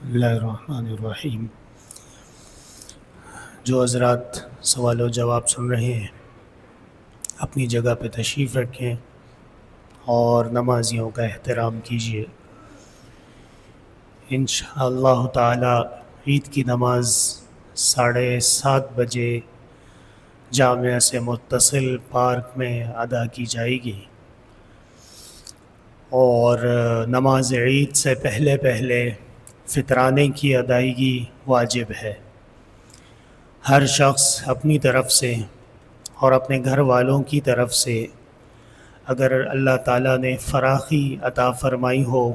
اللہ الرحمن الرحیم۔ جو حضرات سوال و جواب سن رہے ہیں اپنی جگہ پہ تشریف رکھیں اور نمازیوں کا احترام کیجیے۔ انشاءاللہ تعالی عید کی نماز 7:30 بجے جامعہ سے متصل پارک میں ادا کی جائے گی، اور نماز عید سے پہلے فطرانے کی ادائیگی واجب ہے۔ ہر شخص اپنی طرف سے اور اپنے گھر والوں کی طرف سے اگر اللہ تعالیٰ نے فراخی عطا فرمائی ہو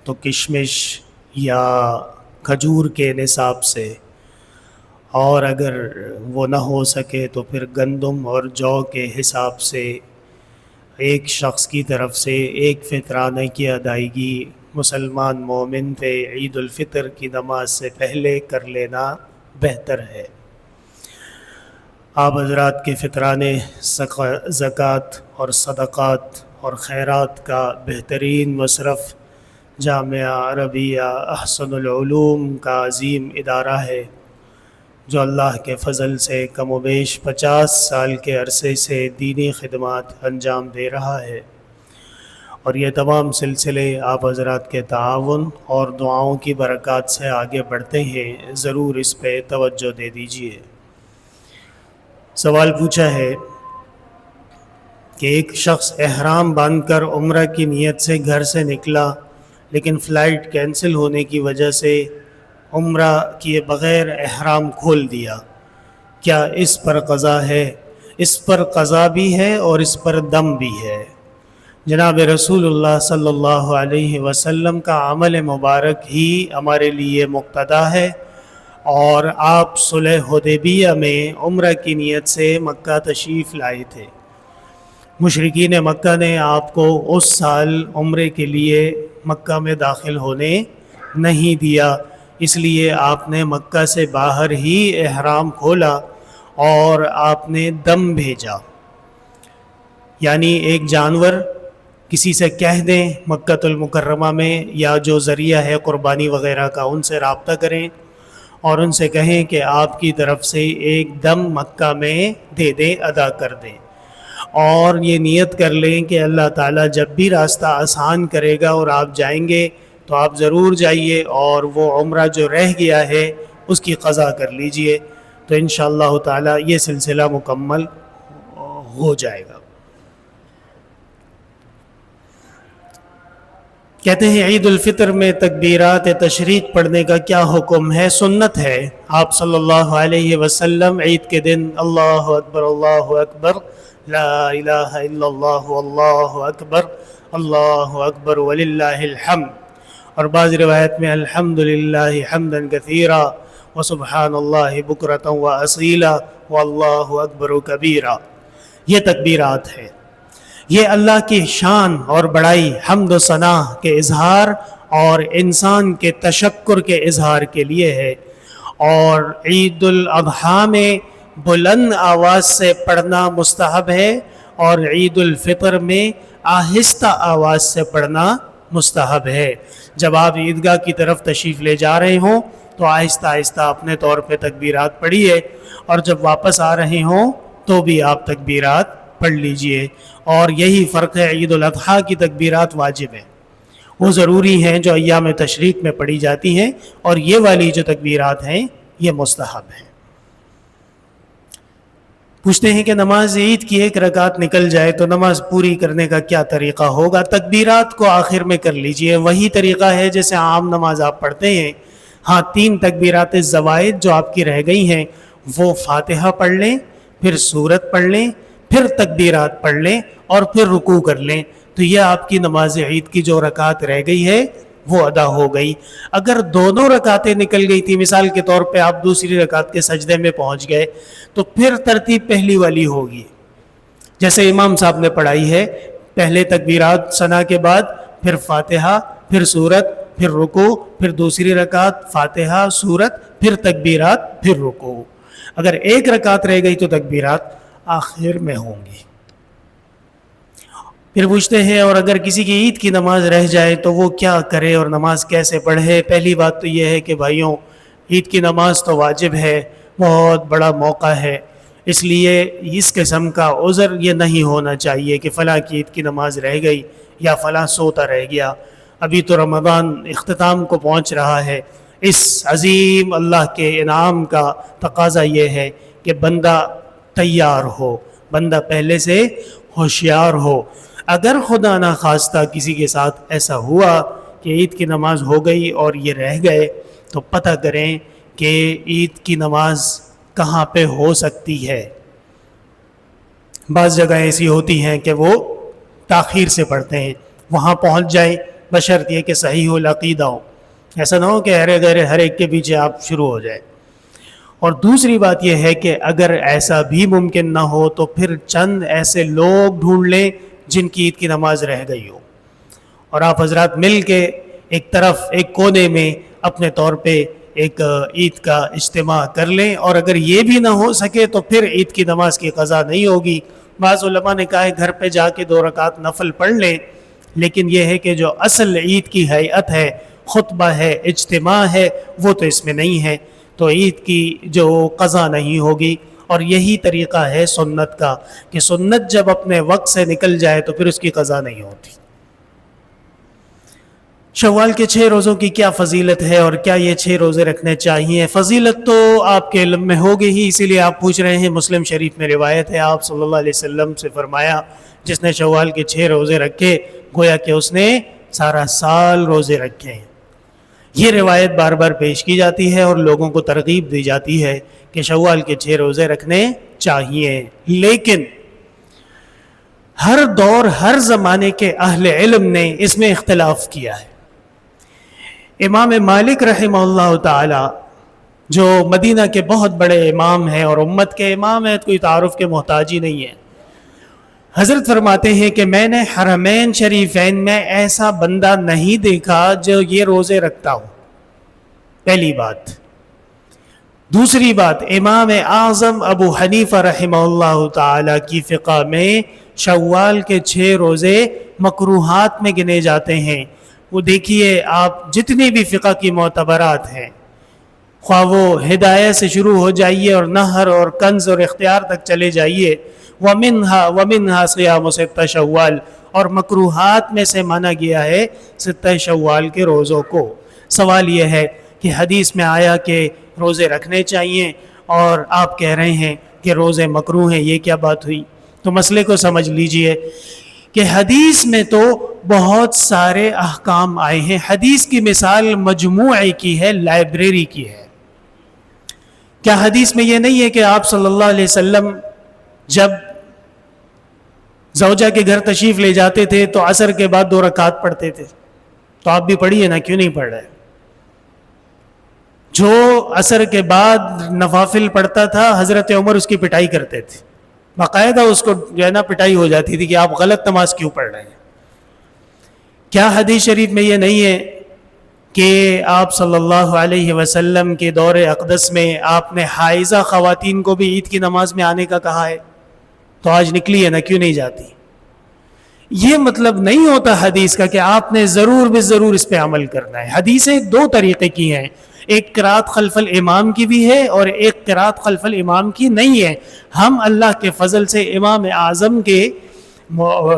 تو کشمش یا کھجور کے نصاب سے، اور اگر وہ نہ ہو سکے تو پھر گندم اور جو کے حساب سے ایک شخص کی طرف سے ایک فطرانے کی ادائیگی مسلمان مومن پہ عید الفطر کی نماز سے پہلے کر لینا بہتر ہے۔ آپ حضرات کے فطرانے زکوٰۃ اور صدقات اور خیرات کا بہترین مصرف جامعہ عربیہ احسن العلوم کا عظیم ادارہ ہے، جو اللہ کے فضل سے کم و بیش 50 سال کے عرصے سے دینی خدمات انجام دے رہا ہے، اور یہ تمام سلسلے آپ حضرات کے تعاون اور دعاؤں کی برکات سے آگے بڑھتے ہیں۔ ضرور اس پہ توجہ دے دیجیے۔ سوال پوچھا ہے کہ ایک شخص احرام باندھ کر عمرہ کی نیت سے گھر سے نکلا، لیکن فلائٹ کینسل ہونے کی وجہ سے عمرہ کیے بغیر احرام کھول دیا، کیا اس پر قضا ہے؟ اس پر قضا بھی ہے اور اس پر دم بھی ہے۔ جناب رسول اللہ صلی اللہ علیہ وسلم کا عمل مبارک ہی ہمارے لیے مقتدا ہے، اور آپ صلح حدیبیہ میں عمرہ کی نیت سے مکہ تشریف لائے تھے۔ مشرکین مکہ نے آپ کو اس سال عمرے کے لیے مکہ میں داخل ہونے نہیں دیا، اس لیے آپ نے مکہ سے باہر ہی احرام کھولا اور آپ نے دم بھیجا، یعنی ایک جانور کسی سے کہہ دیں مکۃ المکرمہ میں، یا جو ذریعہ ہے قربانی وغیرہ کا ان سے رابطہ کریں اور ان سے کہیں کہ آپ کی طرف سے ایک دم مکہ میں دے دیں، ادا کر دیں، اور یہ نیت کر لیں کہ اللہ تعالیٰ جب بھی راستہ آسان کرے گا اور آپ جائیں گے تو آپ ضرور جائیے، اور وہ عمرہ جو رہ گیا ہے اس کی قضا کر لیجئے، تو انشاءاللہ تعالیٰ یہ سلسلہ مکمل ہو جائے گا۔ کہتے ہیں عید الفطر میں تکبیرات تشریق پڑھنے کا کیا حکم ہے؟ سنت ہے۔ آپ صلی اللہ علیہ وسلم عید کے دن اللہ اکبر لا الہ الا اللہ اکبر وللہ الحمد، اور بعض روایت میں الحمدللہ حمدا کثیرا وسبحان اللہ بکرۃ واصیلا واللہ اکبر کبیرا، یہ تکبیرات ہیں۔ یہ اللہ کی شان اور بڑائی، حمد و ثنا کے اظہار اور انسان کے تشکر کے اظہار کے لیے ہے، اور عید الاضحیٰ میں بلند آواز سے پڑھنا مستحب ہے، اور عید الفطر میں آہستہ آواز سے پڑھنا مستحب ہے۔ جب آپ عیدگاہ کی طرف تشریف لے جا رہے ہوں تو آہستہ آہستہ اپنے طور پہ تکبیرات پڑھیے، اور جب واپس آ رہے ہوں تو بھی آپ تکبیرات پڑھ لیجئے، اور یہی فرق ہے۔ عید الاضحیٰ کی تکبیرات واجب ہیں، وہ ضروری ہیں جو ایام تشریق میں پڑھی جاتی ہیں، اور یہ والی جو تکبیرات ہیں یہ مستحب ہیں۔ پوچھتے ہیں کہ نماز عید کی ایک رکعت نکل جائے تو نماز پوری کرنے کا کیا طریقہ ہوگا؟ تکبیرات کو آخر میں کر لیجئے، وہی طریقہ ہے جیسے عام نماز آپ پڑھتے ہیں۔ ہاں، 3 تکبیرات زوائد جو آپ کی رہ گئی ہیں وہ فاتحہ پڑھ لیں، پھر سورت پڑھ لیں، پھر تکبیرات پڑھ لیں، اور پھر رکوع کر لیں، تو یہ آپ کی نماز عید کی جو رکعت رہ گئی ہے وہ ادا ہو گئی۔ اگر دونوں رکعتیں نکل گئی تھی، مثال کے طور پہ آپ دوسری رکعت کے سجدے میں پہنچ گئے، تو پھر ترتیب پہلی والی ہوگی، جیسے امام صاحب نے پڑھائی ہے، پہلے تکبیرات ثنا کے بعد پھر فاتحہ، پھر سورت، پھر رکوع، پھر دوسری رکعت فاتحہ سورت، پھر تکبیرات، پھر رکوع۔ اگر ایک رکعت رہ گئی تو تکبیرات آخر میں ہوں گی۔ پھر پوچھتے ہیں اور اگر کسی کی عید کی نماز رہ جائے تو وہ کیا کرے اور نماز کیسے پڑھے؟ پہلی بات تو یہ ہے کہ بھائیوں، عید کی نماز تو واجب ہے، بہت بڑا موقع ہے، اس لیے اس قسم کا عذر یہ نہیں ہونا چاہیے کہ فلاں کی عید کی نماز رہ گئی یا فلاں سوتا رہ گیا۔ ابھی تو رمضان اختتام کو پہنچ رہا ہے، اس عظیم اللہ کے انعام کا تقاضا یہ ہے کہ بندہ تیار ہو، بندہ پہلے سے ہوشیار ہو۔ اگر خدا نہ خواستہ کسی کے ساتھ ایسا ہوا کہ عید کی نماز ہو گئی اور یہ رہ گئے، تو پتہ کریں کہ عید کی نماز کہاں پہ ہو سکتی ہے۔ بعض جگہ ایسی ہوتی ہیں کہ وہ تاخیر سے پڑھتے ہیں، وہاں پہنچ جائیں، بشرط یہ کہ صحیح العقیدہ ہو، ایسا نہ ہو کہ ہر ایک کے پیچھے آپ شروع ہو جائیں۔ اور دوسری بات یہ ہے کہ اگر ایسا بھی ممکن نہ ہو تو پھر چند ایسے لوگ ڈھونڈ لیں جن کی عید کی نماز رہ گئی ہو، اور آپ حضرات مل کے ایک طرف ایک کونے میں اپنے طور پہ ایک عید کا اجتماع کر لیں۔ اور اگر یہ بھی نہ ہو سکے تو پھر عید کی نماز کی قضا نہیں ہوگی۔ بعض علماء نے کہا ہے گھر پہ جا کے 2 رکعت نفل پڑھ لیں، لیکن یہ ہے کہ جو اصل عید کی ہیئت ہے، خطبہ ہے، اجتماع ہے، وہ تو اس میں نہیں ہے، تو عید کی جو قضا نہیں ہوگی۔ اور یہی طریقہ ہے سنت کا کہ سنت جب اپنے وقت سے نکل جائے تو پھر اس کی قضا نہیں ہوتی۔ شوال کے 6 روزوں کی کیا فضیلت ہے اور کیا یہ 6 روزے رکھنے چاہیے؟ فضیلت تو آپ کے علم میں ہوگی ہی، اسی لیے آپ پوچھ رہے ہیں۔ مسلم شریف میں روایت ہے، آپ صلی اللہ علیہ وسلم سے فرمایا جس نے شوال کے 6 روزے رکھے گویا کہ اس نے سارا سال روزے رکھے ہیں۔ یہ روایت بار بار پیش کی جاتی ہے اور لوگوں کو ترغیب دی جاتی ہے کہ شوال کے 6 روزے رکھنے چاہیے، لیکن ہر دور ہر زمانے کے اہل علم نے اس میں اختلاف کیا ہے۔ امام مالک رحمہ اللہ تعالی جو مدینہ کے بہت بڑے امام ہیں اور امت کے امام ہیں، کوئی تعارف کے محتاج ہی نہیں ہے، حضرت فرماتے ہیں کہ میں نے حرمین شریفین میں ایسا بندہ نہیں دیکھا جو یہ روزے رکھتا ہو، پہلی بات۔ دوسری بات، امام اعظم ابو حنیفہ رحمہ اللہ تعالی کی فقہ میں شوال کے 6 روزے مکروہات میں گنے جاتے ہیں۔ وہ دیکھیے آپ جتنی بھی فقہ کی معتبرات ہیں، خواہ وہ ہدایہ سے شروع ہو جائیے اور نہر اور کنز اور اختیار تک چلے جائیے، وَمِنْهَا صِيَامُ 6 شوال، اور مکروہات میں سے مانا گیا ہے 6 شوال کے روزوں کو۔ سوال یہ ہے کہ حدیث میں آیا کہ روزے رکھنے چاہیے اور آپ کہہ رہے ہیں کہ روزے مکروہ ہیں، یہ کیا بات ہوئی؟ تو مسئلے کو سمجھ لیجئے کہ حدیث میں تو بہت سارے احکام آئے ہیں۔ حدیث کی مثال مجموعے کی ہے، لائبریری کی ہے۔ کیا حدیث میں یہ نہیں ہے کہ آپ صلی اللہ علیہ وسلم جب زوجہ کے گھر تشریف لے جاتے تھے تو عصر کے بعد 2 رکعت پڑھتے تھے؟ تو آپ بھی پڑھیے نا، کیوں نہیں پڑھ رہے؟ جو عصر کے بعد نوافل پڑھتا تھا حضرت عمر اس کی پٹائی کرتے تھے، باقاعدہ اس کو جو ہے نا پٹائی ہو جاتی تھی کہ آپ غلط نماز کیوں پڑھ رہے ہیں۔ کیا حدیث شریف میں یہ نہیں ہے کہ آپ صلی اللہ علیہ وسلم کے دور اقدس میں آپ نے حائضہ خواتین کو بھی عید کی نماز میں آنے کا کہا ہے؟ تو آج نکلی ہے نا، کیوں نہیں جاتی؟ یہ مطلب نہیں ہوتا حدیث کا کہ آپ نے ضرور بالضرور اس پہ عمل کرنا ہے۔ حدیثیں 2 طریقے کی ہیں، ایک قرات خلف الامام کی بھی ہے اور ایک قرات خلف الامام کی نہیں ہے۔ ہم اللہ کے فضل سے امام اعظم کے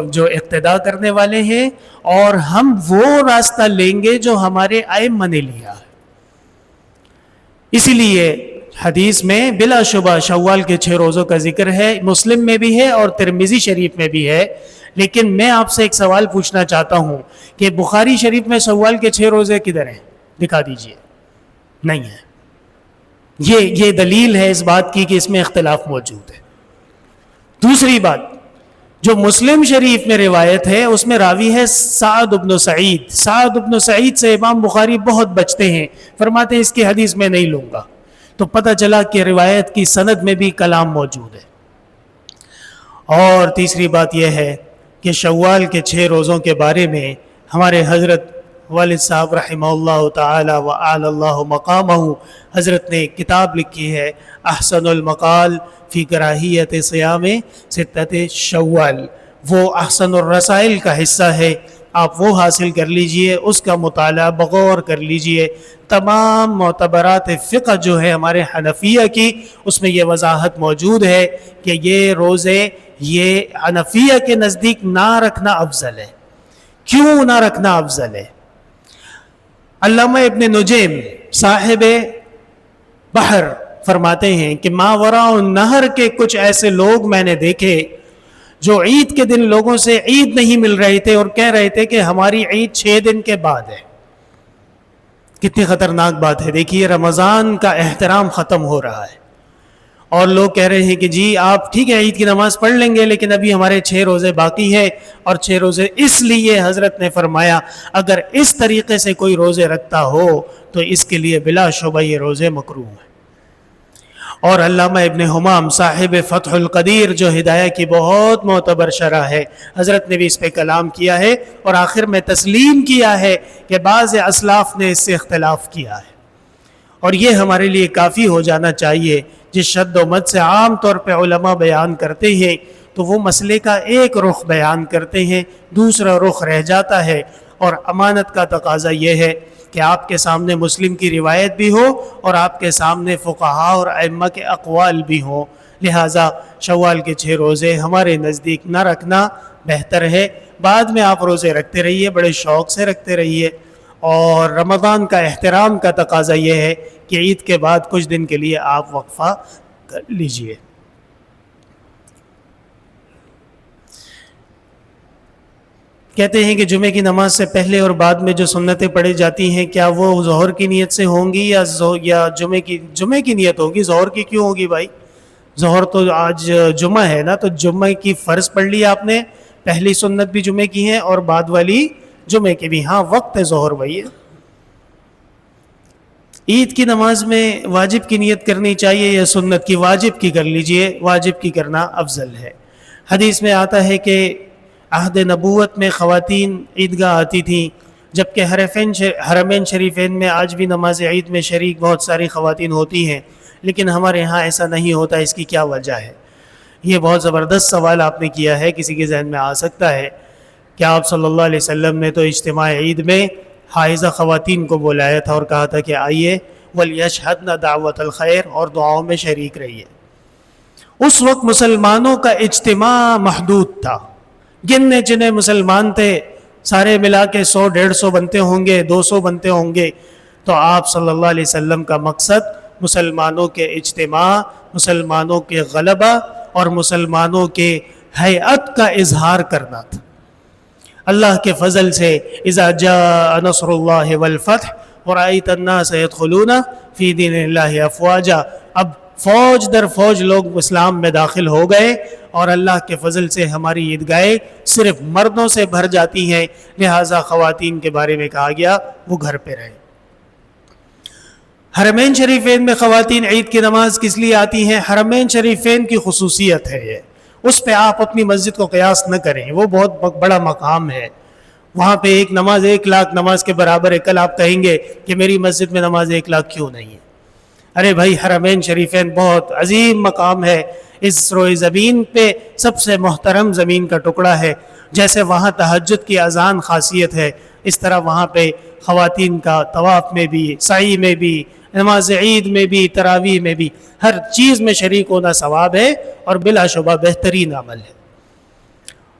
جو اقتداء کرنے والے ہیں، اور ہم وہ راستہ لیں گے جو ہمارے ائمہ نے لیا ہے۔ اسی لیے حدیث میں بلا شبہ شوال کے 6 روزوں کا ذکر ہے، مسلم میں بھی ہے اور ترمذی شریف میں بھی ہے۔ لیکن میں آپ سے ایک سوال پوچھنا چاہتا ہوں کہ بخاری شریف میں شوال کے 6 روزے کدھر ہیں؟ دکھا دیجئے۔ نہیں ہے۔ یہ دلیل ہے اس بات کی کہ اس میں اختلاف موجود ہے۔ دوسری بات، جو مسلم شریف میں روایت ہے اس میں راوی ہے سعد بن سعید۔ سعد بن سعید سے امام بخاری بہت بچتے ہیں، فرماتے ہیں اس کی حدیث میں نہیں لوں گا۔ تو پتہ چلا کہ روایت کی سند میں بھی کلام موجود ہے۔ اور تیسری بات یہ ہے کہ شوال کے 6 روزوں کے بارے میں ہمارے حضرت والد صاحب رحمہ اللہ تعالی وعلی اللہ مقامہ، حضرت نے کتاب لکھی ہے احسن المقال فی کراہیت صیام 6 شوال۔ وہ احسن الرسائل کا حصہ ہے، آپ وہ حاصل کر لیجئے، اس کا مطالعہ بغور کر لیجئے۔ تمام معتبرات فقہ جو ہے ہمارے حنفیہ کی، اس میں یہ وضاحت موجود ہے کہ یہ روزے یہ حنفیہ کے نزدیک نہ رکھنا افضل ہے۔ کیوں نہ رکھنا افضل ہے؟ علامہ ابن نجیم صاحب بحر فرماتے ہیں کہ ماوراء النہر کے کچھ ایسے لوگ میں نے دیکھے جو عید کے دن لوگوں سے عید نہیں مل رہے تھے اور کہہ رہے تھے کہ ہماری عید 6 دن کے بعد ہے۔ کتنی خطرناک بات ہے! دیکھیے رمضان کا احترام ختم ہو رہا ہے اور لوگ کہہ رہے ہیں کہ جی آپ ٹھیک ہے عید کی نماز پڑھ لیں گے لیکن ابھی ہمارے 6 روزے باقی ہیں، اور 6 روزے اس لیے حضرت نے فرمایا اگر اس طریقے سے کوئی روزے رکھتا ہو تو اس کے لیے بلا شبہ یہ روزے مکروہ ہیں۔ اور علامہ ابن حمام صاحب فتح القدیر جو ہدایہ کی بہت معتبر شرح ہے، حضرت نے بھی اس پہ کلام کیا ہے اور آخر میں تسلیم کیا ہے کہ بعض اسلاف نے اس سے اختلاف کیا ہے، اور یہ ہمارے لیے کافی ہو جانا چاہیے۔ جس شد و مد سے عام طور پہ علماء بیان کرتے ہیں تو وہ مسئلے کا ایک رخ بیان کرتے ہیں، دوسرا رخ رہ جاتا ہے، اور امانت کا تقاضا یہ ہے کہ آپ کے سامنے مسلم کی روایت بھی ہو اور آپ کے سامنے فقہاء اور ائمہ کے اقوال بھی ہوں۔ لہٰذا شوال کے 6 روزے ہمارے نزدیک نہ رکھنا بہتر ہے، بعد میں آپ روزے رکھتے رہیے، بڑے شوق سے رکھتے رہیے، اور رمضان کا احترام کا تقاضا یہ ہے کہ عید کے بعد کچھ دن کے لیے آپ وقفہ کر لیجئے۔ کہتے ہیں کہ جمعے کی نماز سے پہلے اور بعد میں جو سنتیں پڑھی جاتی ہیں کیا وہ ظہر کی نیت سے ہوں گی یا جمعے کی نیت ہوگی؟ ظہر کی کیوں ہوگی بھائی؟ ظہر تو آج جمعہ ہے نا، تو جمعے کی فرض پڑھ لی آپ نے، پہلی سنت بھی جمعے کی ہے اور بعد والی جمعے کی بھی۔ ہاں وقت ہے ظہر بھائی۔ عید کی نماز میں واجب کی نیت کرنی چاہیے یا سنت کی؟ واجب کی کر لیجئے، واجب کی کرنا افضل ہے۔ حدیث میں آتا ہے کہ عہد نبوت میں خواتین عیدگاہ آتی تھیں، جبکہ حرمین شریفین میں آج بھی نماز عید میں شریک بہت ساری خواتین ہوتی ہیں، لیکن ہمارے ہاں ایسا نہیں ہوتا۔ اس کی کیا وجہ ہے؟ یہ بہت زبردست سوال آپ نے کیا ہے، کسی کے ذہن میں آ سکتا ہے کہ آپ صلی اللہ علیہ وسلم نے تو اجتماع عید میں حائضہ خواتین کو بلایا تھا اور کہا تھا کہ آئیے وَلْيَشْهَدْنَ دعوت الخیر، اور دعاؤں میں شریک رہیے۔ اس وقت مسلمانوں کا اجتماع محدود تھا، گننے چنے مسلمان تھے، سارے ملا کے 100-150 بنتے ہوں گے، 200 بنتے ہوں گے۔ تو آپ صلی اللہ علیہ وسلم کا مقصد مسلمانوں کے اجتماع، مسلمانوں کے غلبہ اور مسلمانوں کے ہیئت کا اظہار کرنا تھا۔ اللہ کے فضل سے اذا جاء نصر اللہ والفتح ورأیت الناس يدخلون فی دین اللہ افواجا، اب فوج در فوج لوگ اسلام میں داخل ہو گئے، اور اللہ کے فضل سے ہماری عیدگاہیں صرف مردوں سے بھر جاتی ہیں، لہٰذا خواتین کے بارے میں کہا گیا وہ گھر پہ رہیں۔ حرمین شریفین میں خواتین عید کی نماز کس لیے آتی ہیں؟ حرمین شریفین کی خصوصیت ہے یہ، اس پہ آپ اپنی مسجد کو قیاس نہ کریں، وہ بہت بڑا مقام ہے، وہاں پہ ایک نماز 1 لاکھ نماز کے برابر ہے۔ کل آپ کہیں گے کہ میری مسجد میں نماز 1 لاکھ کیوں نہیں ہے؟ ارے بھائی حرمین شریفین بہت عظیم مقام ہے، اس روئے زمین پہ سب سے محترم زمین کا ٹکڑا ہے۔ جیسے وہاں تہجد کی اذان خاصیت ہے، اس طرح وہاں پہ خواتین کا طواف میں بھی، سعی میں بھی، نماز عید میں بھی، تراویح میں بھی، ہر چیز میں شریک ہونا ثواب ہے اور بلا شبہ بہترین عمل ہے۔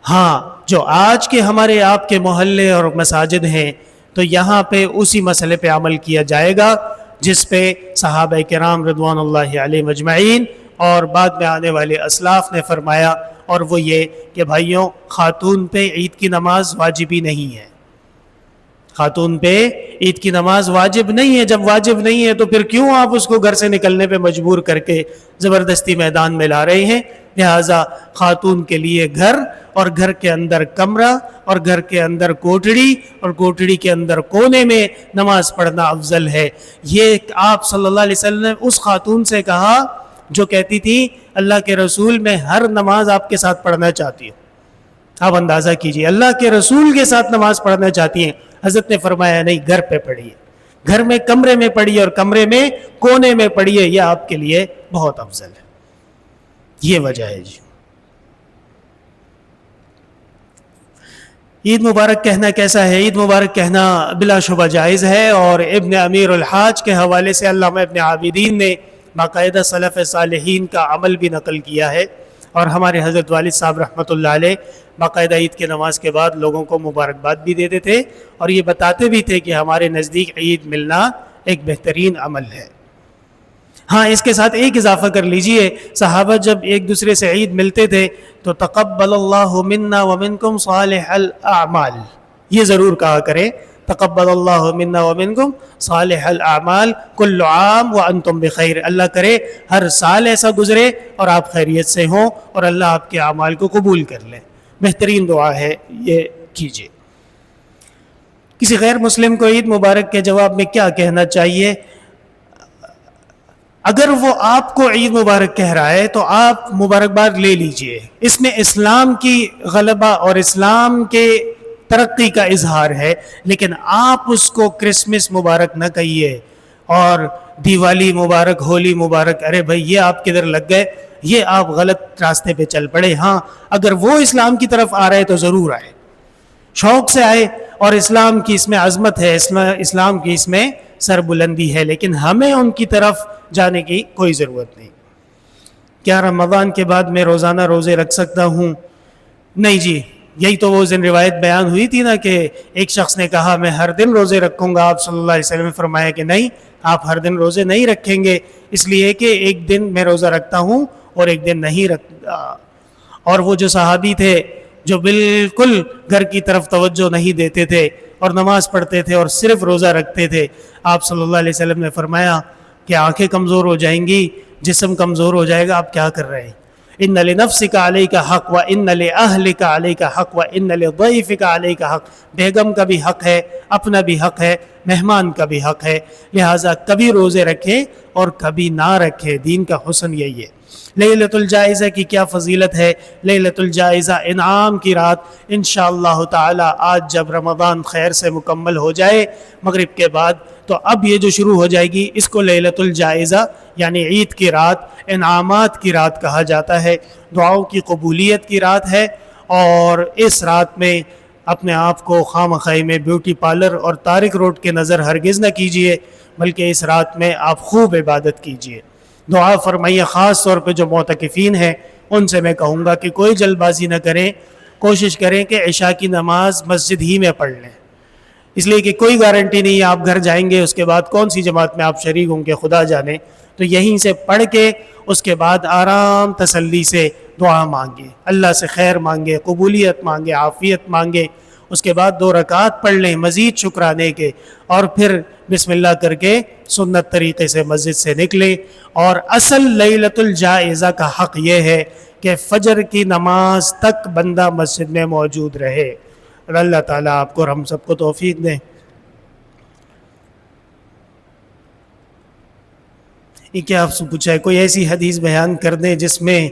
ہاں جو آج کے ہمارے آپ کے محلے اور مساجد ہیں تو یہاں پہ اسی مسئلے پہ عمل کیا جائے گا جس پہ صحابہ کرام رضوان اللہ علیہم اجمعین اور بعد میں آنے والے اسلاف نے فرمایا، اور وہ یہ کہ بھائیوں خاتون پہ عید کی نماز واجبی نہیں ہے، خاتون پہ عید کی نماز واجب نہیں ہے۔ جب واجب نہیں ہے تو پھر کیوں آپ اس کو گھر سے نکلنے پہ مجبور کر کے زبردستی میدان میں لا رہے ہیں؟ لہٰذا خاتون کے لیے گھر، اور گھر کے اندر کمرہ، اور گھر کے اندر کوٹڑی، اور کوٹڑی کے اندر کونے میں نماز پڑھنا افضل ہے۔ یہ آپ صلی اللہ علیہ وسلم نے اس خاتون سے کہا جو کہتی تھی اللہ کے رسول میں ہر نماز آپ کے ساتھ پڑھنا چاہتی ہوں۔ آپ اندازہ کیجئے اللہ کے رسول کے ساتھ نماز پڑھنا چاہتی ہیں، حضرت نے فرمایا نہیں، گھر پہ پڑھیے، گھر میں کمرے میں پڑھیے، اور کمرے میں کونے میں پڑھیے، یہ آپ کے لیے بہت افضل ہے۔ یہ وجہ ہے جی۔ عید مبارک کہنا کیسا ہے؟ عید مبارک کہنا بلا شبہ جائز ہے، اور ابن امیر الحاج کے حوالے سے علامہ ابن عابدین نے باقاعدہ سلف صالحین کا عمل بھی نقل کیا ہے، اور ہمارے حضرت والد صاحب رحمۃ اللہ علیہ باقاعدہ عید کی نماز کے بعد لوگوں کو مبارکباد بھی دیتے تھے، اور یہ بتاتے بھی تھے کہ ہمارے نزدیک عید ملنا ایک بہترین عمل ہے۔ ہاں، اس کے ساتھ ایک اضافہ کر لیجئے، صحابہ جب ایک دوسرے سے عید ملتے تھے تو تقبل اللہ منا ومنکم صالح الاعمال، یہ ضرور کہا کریں، تقبل اللہ منا ومنکم صالح الاعمال کل عام وانتم بخیر، اللہ کرے ہر سال ایسا گزرے اور آپ خیریت سے ہوں، اور اللہ آپ کے اعمال کو قبول کر لیں۔ بہترین دعا ہے، یہ کیجئے۔ کسی غیر مسلم کو عید مبارک کے جواب میں کیا کہنا چاہیے؟ اگر وہ آپ کو عید مبارک کہہ رہا ہے تو آپ مبارکباد لے لیجئے، اس میں اسلام کی غلبہ اور اسلام کے ترقی کا اظہار ہے، لیکن آپ اس کو کرسمس مبارک نہ کہیے اور دیوالی مبارک، ہولی مبارک، ارے بھائی یہ آپ کدھر لگ گئے، یہ آپ غلط راستے پہ چل پڑے۔ ہاں، اگر وہ اسلام کی طرف آ رہے تو ضرور آئے، شوق سے آئے، اور اسلام کی اس میں عظمت ہے، اسلام کی اس میں سربلندی ہے، لیکن ہمیں ان کی طرف جانے کی کوئی ضرورت نہیں۔ کیا رمضان کے بعد میں روزانہ روزے رکھ سکتا ہوں؟ نہیں جی، یہی تو وہ دن روایت بیان ہوئی تھی نا کہ ایک شخص نے کہا میں ہر دن روزے رکھوں گا، آپ صلی اللہ علیہ وسلم نے فرمایا کہ نہیں، آپ ہر دن روزے نہیں رکھیں گے، اس لیے کہ ایک دن میں روزہ رکھتا ہوں اور ایک دن نہیں رکھتا۔ اور وہ جو صحابی تھے جو بالکل گھر کی طرف توجہ نہیں دیتے تھے اور نماز پڑھتے تھے اور صرف روزہ رکھتے تھے، آپ صلی اللہ علیہ وسلم نے فرمایا کہ آنکھیں کمزور ہو جائیں گی، جسم کمزور ہو جائے گا، آپ کیا کر رہے ہیں؟ ان لنفسک علیک حق و ان لاہلک علیک حق و ان لضیفک علیک حق، بیگم کا بھی حق ہے، اپنا بھی حق ہے، مہمان کا بھی حق ہے، لہٰذا کبھی روزے رکھیں اور کبھی نہ رکھیں۔ دین کا حسن یہی ہے۔ لیلۃ الجائزہ کی کیا فضیلت ہے؟ لیلۃ الجائزہ انعام کی رات، انشاءاللہ تعالی آج جب رمضان خیر سے مکمل ہو جائے مغرب کے بعد، تو اب یہ جو شروع ہو جائے گی اس کو لیلۃ الجائزہ یعنی عید کی رات، انعامات کی رات کہا جاتا ہے، دعاؤں کی قبولیت کی رات ہے، اور اس رات میں اپنے آپ کو خواہ میں بیوٹی پارلر اور طارق روڈ کے نظر ہرگز نہ کیجیے، بلکہ اس رات میں آپ خوب عبادت کیجیے، دعا فرمائیے۔ خاص طور پہ جو معتکفین ہیں ان سے میں کہوں گا کہ کوئی جلد بازی نہ کریں، کوشش کریں کہ عشاء کی نماز مسجد ہی میں پڑھ لیں، اس لیے کہ کوئی گارنٹی نہیں ہے آپ گھر جائیں گے اس کے بعد کون سی جماعت میں آپ شریک ہوں گے، خدا جانے، تو یہیں سے پڑھ کے اس کے بعد آرام تسلی سے دعا مانگے، اللہ سے خیر مانگے، قبولیت مانگے، عافیت مانگے، اس کے بعد 2 رکعات پڑھ لیں مزید شکرانے کے، اور پھر بسم اللہ کر کے سنت طریقے سے مسجد سے نکلیں۔ اور اصل لیلۃ الجائزہ کا حق یہ ہے کہ فجر کی نماز تک بندہ مسجد میں موجود رہے، اور اللہ تعالیٰ آپ کو اور ہم سب کو توفیق دیں۔ یہ کیا آپ سے پوچھا ہے؟ کوئی ایسی حدیث بیان کر دیں جس میں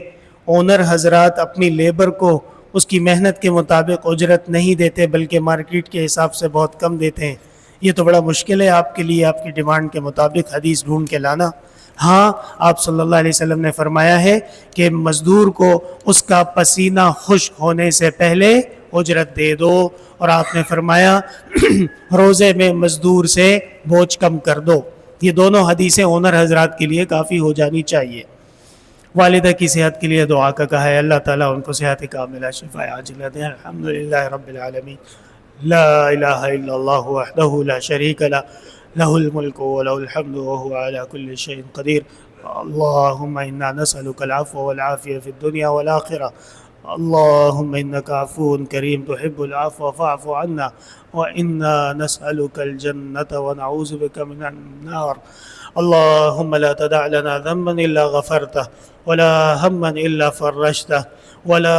اونر حضرات اپنی لیبر کو اس کی محنت کے مطابق اجرت نہیں دیتے بلکہ مارکیٹ کے حساب سے بہت کم دیتے ہیں۔ یہ تو بڑا مشکل ہے آپ کے لیے، آپ کی ڈیمانڈ کے مطابق حدیث ڈھونڈ کے لانا۔ ہاں، آپ صلی اللہ علیہ وسلم نے فرمایا ہے کہ مزدور کو اس کا پسینہ خشک ہونے سے پہلے اجرت دے دو، اور آپ نے فرمایا روزے میں مزدور سے بوجھ کم کر دو۔ یہ دونوں حدیثیں اونر حضرات کے لیے کافی ہو جانی چاہیے۔ والدہ کی صحت کے لیے دعا کا کہا ہے، اللہ تعالیٰ ان کو صحت کاملہ شفاء عاجلہ دیں۔ الحمدللہ رب العالمین، لا الہ الا اللہ وحدہ لا شریک لہ، لہ الملک ولہ الحمد وہو علی کل شیء قدیر۔ اللہم انا نسألک العفو والعافیہ فی الدنیا والآخرہ، اللہم انک عفو کریم تحب العفو فاعف عنا، وإنا نسألك الجنة ونعوذ بك من النار۔ اللهم لا تدع لنا ذنبا إلا غفرته، ولا هما إلا فرجته، ولا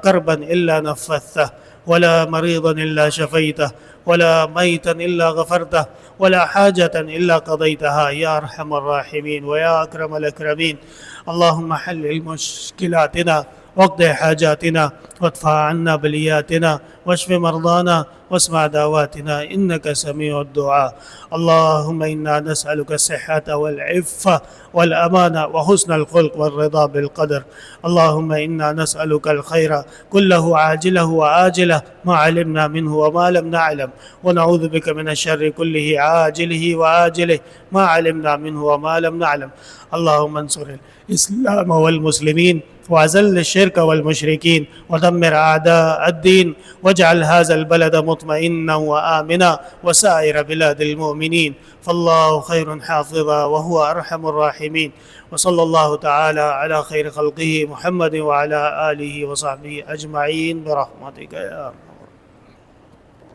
كربا إلا نفذته، ولا مريضا إلا شفيته، ولا ميتا إلا غفرته، ولا حاجة إلا قضيتها يا أرحم الراحمين ويا أكرم الأكرمين۔ اللهم حلل مشكلاتنا واقض حاجاتنا وادفع عنا بلياتنا واشف مرضانا واسمع دعواتنا إنك سميع الدعاء. اللهم إنا نسألك الصحة والعفة والأمانة وحسن الخلق والرضا بالقدر. اللهم إنا نسألك الخير كله عاجله وآجله ما علمنا منه وما لم نعلم، ونعوذ بك من الشر كله عاجله وآجله ما علمنا منه وما لم نعلم. اللهم انصر الإسلام والمسلمين وأذل الشرك والمشركين ودمر أعداء الدين، واجعل هذا البلد مطمئنا وآمنا وسائر بلاد المؤمنين، فالله خير حافظا وهو أرحم الراحمين. وصلى الله تعالى على خير خلقه محمد وعلى آله وصحبه أجمعين برحمتك يا